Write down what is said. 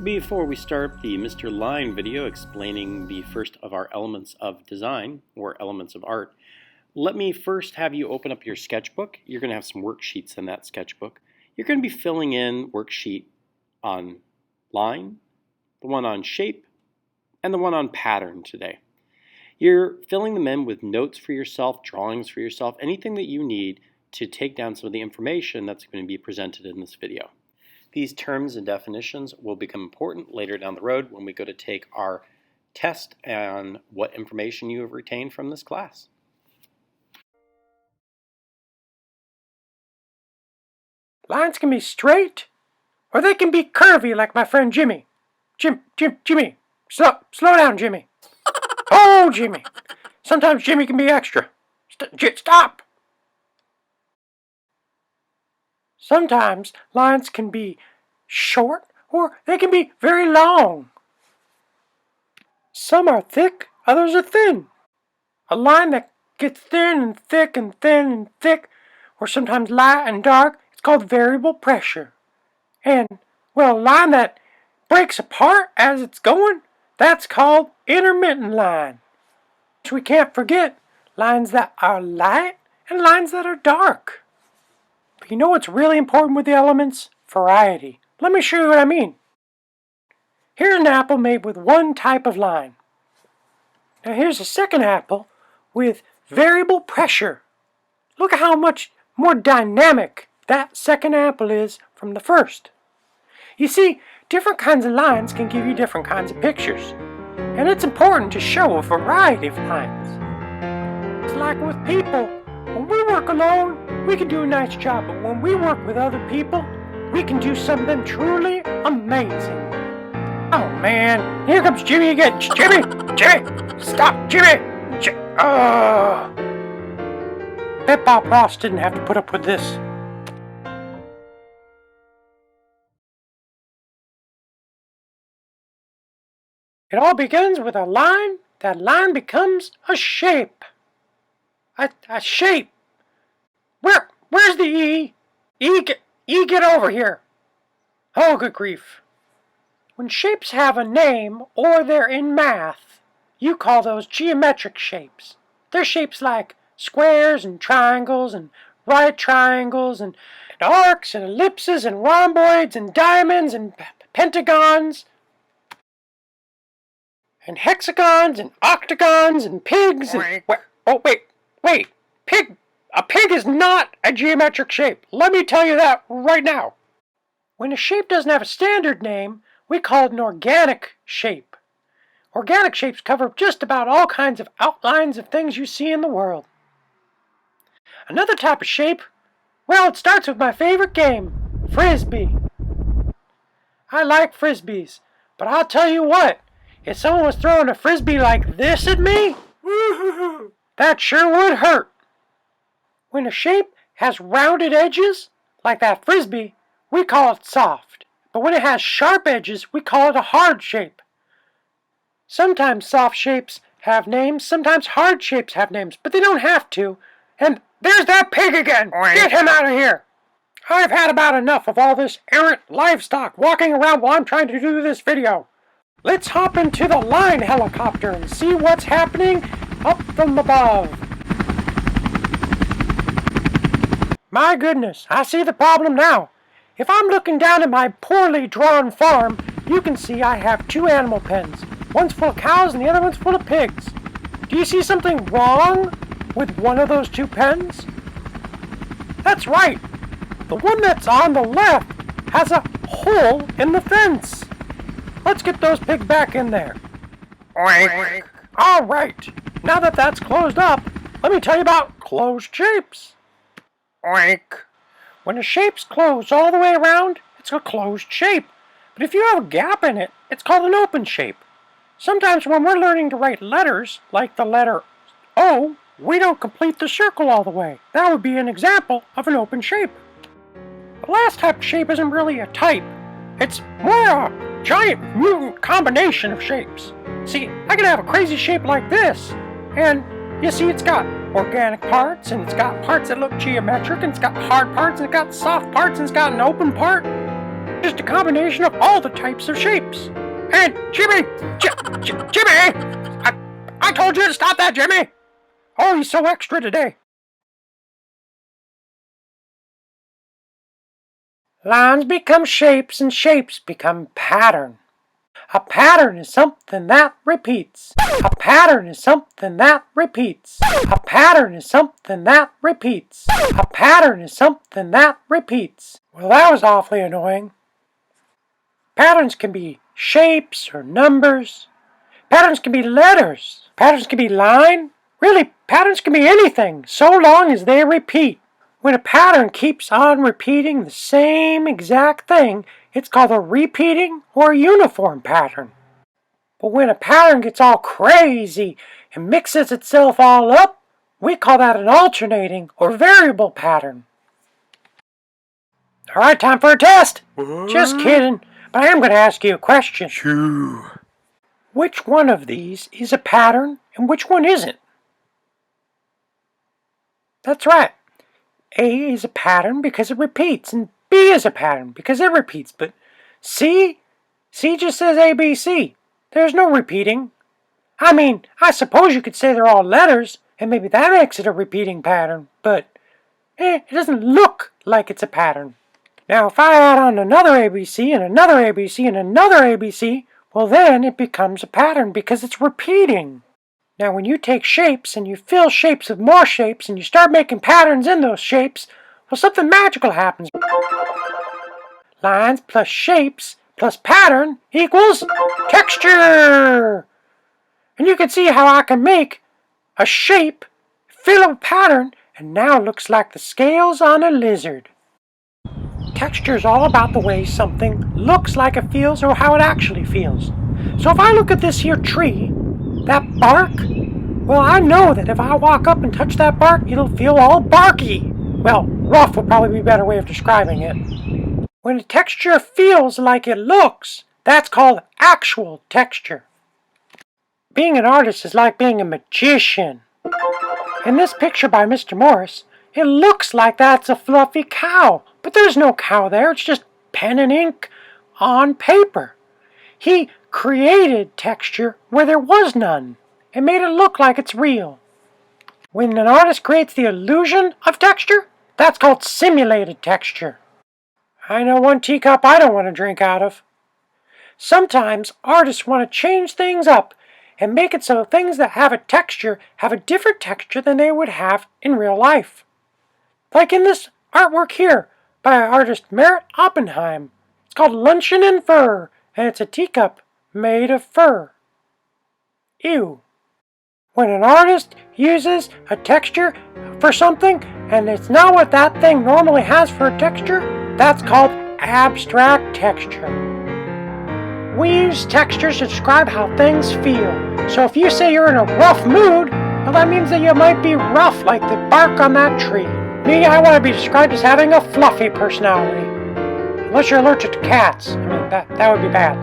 Before we start the Mr. Line video explaining the first of our elements of design, or elements of art, let me first have you open up your sketchbook. You're going to have some worksheets in that sketchbook. You're going to be filling in worksheet on line, the one on shape, and the one on pattern today. You're filling them in with notes for yourself, drawings for yourself, anything that you need to take down some of the information that's going to be presented in this video. These terms and definitions will become important later down the road when we go to take our test on what information you have retained from this class. Lines can be straight, or they can be curvy like my friend Jimmy. Jimmy, slow down, Jimmy. Oh, Jimmy. Sometimes Jimmy can be extra. Stop! Sometimes lines can be short or they can be very long. Some are thick, others are thin. A line that gets thin and thick and thin and thick, or sometimes light and dark, it's called variable pressure. And, well, a line that breaks apart as it's going, that's called intermittent line. We can't forget lines that are light and lines that are dark. But you know what's really important with the elements? Variety. Let me show you what I mean. Here's an apple made with one type of line. Now here's a second apple with variable pressure. Look at how much more dynamic that second apple is from the first. You see, different kinds of lines can give you different kinds of pictures. And it's important to show a variety of lines. It's like with people. When we work alone, we can do a nice job, but when we work with other people, we can do something truly amazing. Oh man, here comes Jimmy again. Jimmy, stop, Jimmy. Bet Bob Ross didn't have to put up with this. It all begins with a line. That line becomes a shape. A shape. Where's the E? E, get over here. Oh, good grief. When shapes have a name or they're in math, you call those geometric shapes. They're shapes like squares and triangles and right triangles and arcs and ellipses and rhomboids and diamonds and pentagons and hexagons and octagons and pigs and... Wait. A pig is not a geometric shape. Let me tell you that right now. When a shape doesn't have a standard name, we call it an organic shape. Organic shapes cover just about all kinds of outlines of things you see in the world. Another type of shape, well, it starts with my favorite game, Frisbee. I like Frisbees, but I'll tell you what, if someone was throwing a Frisbee like this at me, that sure would hurt. When a shape has rounded edges, like that Frisbee, we call it soft. But when it has sharp edges, we call it a hard shape. Sometimes soft shapes have names, sometimes hard shapes have names, but they don't have to. And there's that pig again! Get him out of here! I've had about enough of all this errant livestock walking around while I'm trying to do this video. Let's hop into the line helicopter and see what's happening up from above. My goodness, I see the problem now. If I'm looking down at my poorly drawn farm, you can see I have two animal pens. One's full of cows and the other one's full of pigs. Do you see something wrong with one of those two pens? That's right. The one that's on the left has a hole in the fence. Let's get those pigs back in there. Oink. All right. Now that that's closed up, let me tell you about closed shapes. Oink. When a shape's closed all the way around, it's a closed shape. But if you have a gap in it, it's called an open shape. Sometimes when we're learning to write letters, like the letter O, we don't complete the circle all the way. That would be an example of an open shape. The last type of shape isn't really a type. It's more a giant mutant combination of shapes. See, I can have a crazy shape like this, and you see it's got organic parts, and it's got parts that look geometric, and it's got hard parts, and it's got soft parts, and it's got an open part. just a combination of all the types of shapes. And Jimmy! Jimmy! I told you to stop that, Jimmy! Oh, he's so extra today. Lines become shapes and shapes become pattern. A pattern is something that repeats. A pattern is something that repeats. A pattern is something that repeats. A pattern is something that repeats. Well, that was awfully annoying. Patterns can be shapes or numbers. Patterns can be letters. Patterns can be line. Really, patterns can be anything, so long as they repeat. When a pattern keeps on repeating the same exact thing, it's called a repeating or uniform pattern. But when a pattern gets all crazy and mixes itself all up, we call that an alternating or variable pattern. All right, time for a test. Just kidding, but I am going to ask you a question. Shoo. Which one of these is a pattern and which one isn't? That's right. A is a pattern because it repeats, and B is a pattern because it repeats, but C just says ABC. There's no repeating. I mean, I suppose you could say they're all letters, and maybe that makes it a repeating pattern, but it doesn't look like it's a pattern. Now, if I add on another ABC and another ABC and another ABC, well then it becomes a pattern because it's repeating. Now, when you take shapes and you fill shapes with more shapes and you start making patterns in those shapes, well, something magical happens. Lines plus shapes plus pattern equals texture. And you can see how I can make a shape, fill a pattern, and now it looks like the scales on a lizard. Texture is all about the way something looks like it feels or how it actually feels. So if I look at this here tree, that bark, well, I know that if I walk up and touch that bark, it'll feel all barky. Well, rough would probably be a better way of describing it. When a texture feels like it looks, that's called actual texture. Being an artist is like being a magician. In this picture by Mr. Morris, it looks like that's a fluffy cow, but there's no cow there, it's just pen and ink on paper. He created texture where there was none and made it look like it's real. When an artist creates the illusion of texture, that's called simulated texture. I know one teacup I don't want to drink out of. Sometimes artists want to change things up and make it so things that have a texture have a different texture than they would have in real life. Like in this artwork here by artist Merritt Oppenheim. It's called Luncheon in Fur, and it's a teacup made of fur. Ew. When an artist uses a texture for something and it's not what that thing normally has for a texture, that's called abstract texture. We use textures to describe how things feel. So if you say you're in a rough mood, well, that means that you might be rough like the bark on that tree. Me, I want to be described as having a fluffy personality. Unless you're allergic to cats. I mean, that would be bad.